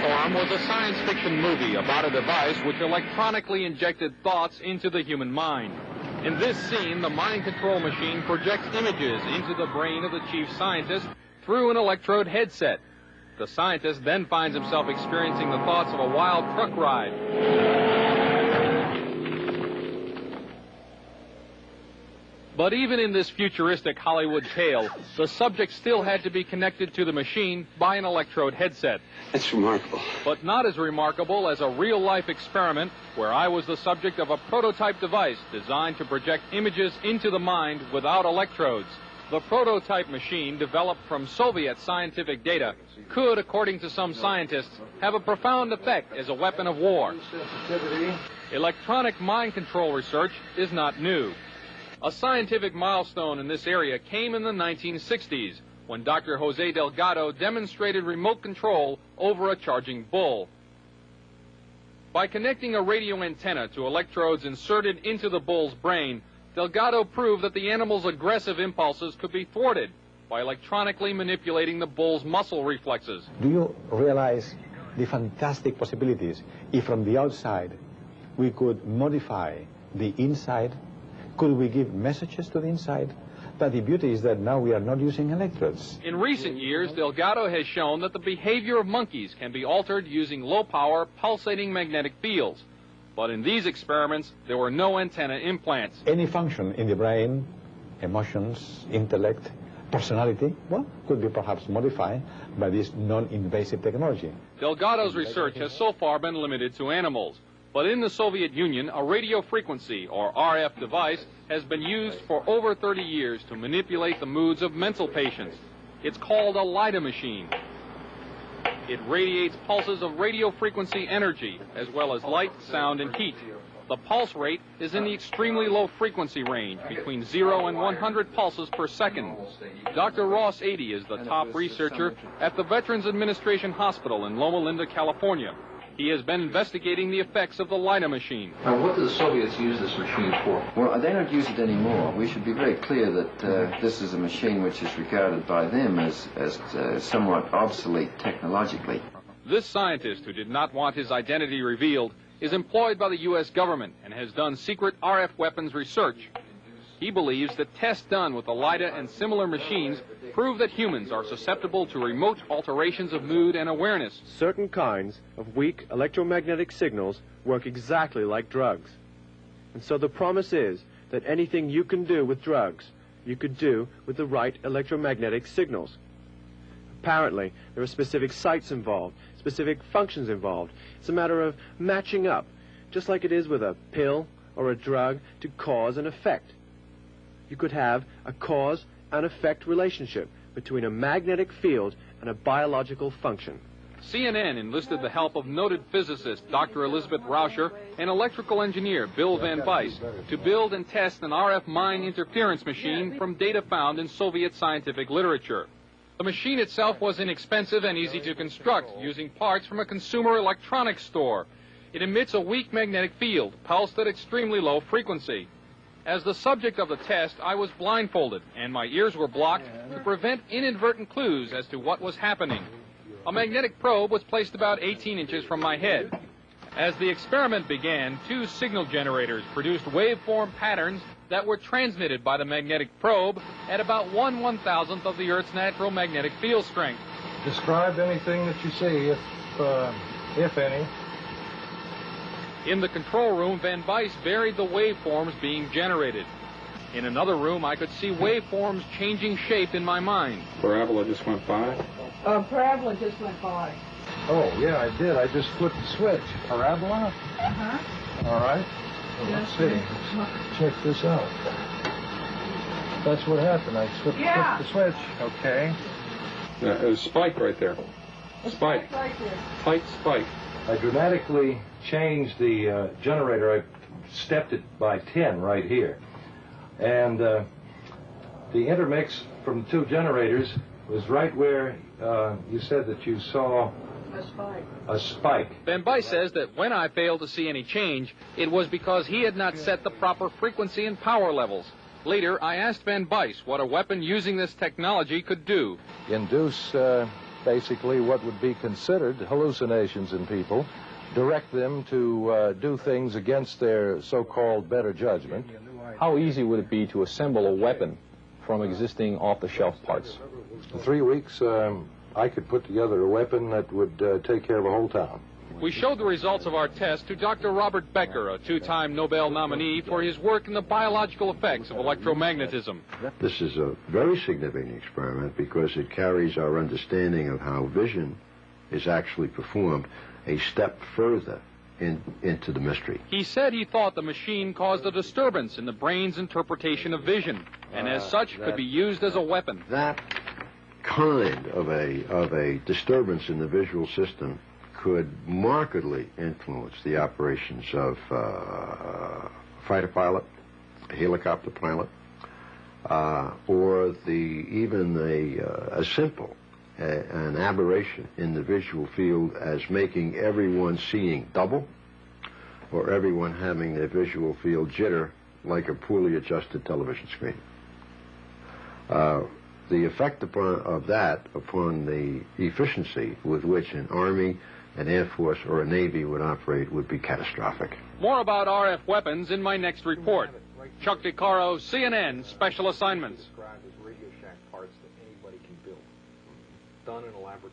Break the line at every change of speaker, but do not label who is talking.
Waveform was a science fiction movie about a device which electronically injected thoughts into the human mind. In this scene, the mind control machine projects images into the brain of the chief scientist through an electrode headset. The scientist then finds himself experiencing the thoughts of a wild truck ride. But even in this futuristic Hollywood tale, the subject still had to be connected to the machine by an electrode headset.
That's remarkable.
But not as remarkable as a real-life experiment where I was the subject of a prototype device designed to project images into the mind without electrodes. The prototype machine, developed from Soviet scientific data, could, according to some scientists, have a profound effect as a weapon of war. Electronic mind control research is not new. A scientific milestone in this area came in the 1960s when Dr. Jose Delgado demonstrated remote control over a charging bull. By connecting a radio antenna to electrodes inserted into the bull's brain, Delgado proved that the animal's aggressive impulses could be thwarted by electronically manipulating the bull's muscle reflexes.
Do you realize the fantastic possibilities if from the outside we could modify the inside? Could we give messages to the inside? But the beauty is that now we are not using electrodes.
In recent years, Delgado has shown that the behavior of monkeys can be altered using low-power, pulsating magnetic fields. But in these experiments, there were no antenna implants.
Any function in the brain, emotions, intellect, personality, well, could be perhaps modified by this non-invasive technology.
Delgado's research has so far been limited to animals. But in the Soviet Union, a radio frequency, or RF device, has been used for over 30 years to manipulate the moods of mental patients. It's called a LIDA machine. It radiates pulses of radio frequency energy, as well as light, sound, and heat. The pulse rate is in the extremely low frequency range, between 0 and 100 pulses per second. Dr. Ross Adey is the top researcher at the Veterans Administration Hospital in Loma Linda, California. He has been investigating the effects of the LIDA machine.
Now, what do the Soviets use this machine for?
Well, they don't use it anymore. We should be very clear that this is a machine which is regarded by them as somewhat obsolete technologically.
This scientist, who did not want his identity revealed, is employed by the U.S. government and has done secret RF weapons research. He believes that tests done with the LIDA and similar machines prove that humans are susceptible to remote alterations of mood and awareness.
Certain kinds of weak electromagnetic signals work exactly like drugs. And so the promise is that anything you can do with drugs, you could do with the right electromagnetic signals. Apparently, there are specific sites involved, specific functions involved. It's a matter of matching up, just like it is with a pill or a drug, to cause and effect. You could have a cause and effect relationship between a magnetic field and a biological function.
CNN enlisted the help of noted physicist Dr. Elizabeth Rauscher and electrical engineer Bill Van Bice to build and test an RF mind interference machine from data found in Soviet scientific literature. The machine itself was inexpensive and easy to construct, using parts from a consumer electronics store. It emits a weak magnetic field, pulsed at extremely low frequency. As the subject of the test, I was blindfolded, and my ears were blocked to prevent inadvertent clues as to what was happening. A magnetic probe was placed about 18 inches from my head. As the experiment began, 2 signal generators produced waveform patterns that were transmitted by the magnetic probe at about 1/1000th of the Earth's natural magnetic field strength.
Describe anything that you see, if any.
In the control room, Van Bice varied the waveforms being generated. In another room, I could see waveforms changing shape in my mind.
Parabola just went by?
Parabola just went by.
Oh, yeah, I did. I just flipped the switch. Parabola?
Uh-huh.
All right. Well, let's see. Let's check this out. That's what happened. I flipped the switch. Okay.
There's a spike right there. Spike.
Right there.
Tight spike.
I dramatically changed the generator. I stepped it by 10 right here. And the intermix from the 2 generators was right where you said that you saw a spike.
Van Bice says that when I failed to see any change, it was because he had not set the proper frequency and power levels. Later, I asked Van Bice what a weapon using this technology could do.
Induce basically what would be considered hallucinations in people, direct them to do things against their so-called better judgment.
How easy would it be to assemble a weapon from existing off-the-shelf parts?
In 3 weeks, I could put together a weapon that would take care of a whole town.
We showed the results of our test to Dr. Robert Becker, a two-time Nobel nominee for his work in the biological effects of electromagnetism.
This is a very significant experiment because it carries our understanding of how vision is actually performed a step further into the mystery.
He said he thought the machine caused a disturbance in the brain's interpretation of vision, and as such could be used as a weapon.
That kind of a disturbance in the visual system could markedly influence the operations of a fighter pilot, a helicopter pilot, or even a simple an aberration in the visual field as making everyone seeing double, or everyone having their visual field jitter like a poorly adjusted television screen. The effect of that upon the efficiency with which an Army, an Air Force, or a Navy would operate would be catastrophic.
More about RF weapons in my next report. Chuck DeCaro, CNN, Special Assignments.
Described as Radio Shack parts that anybody can build, done in a laboratory.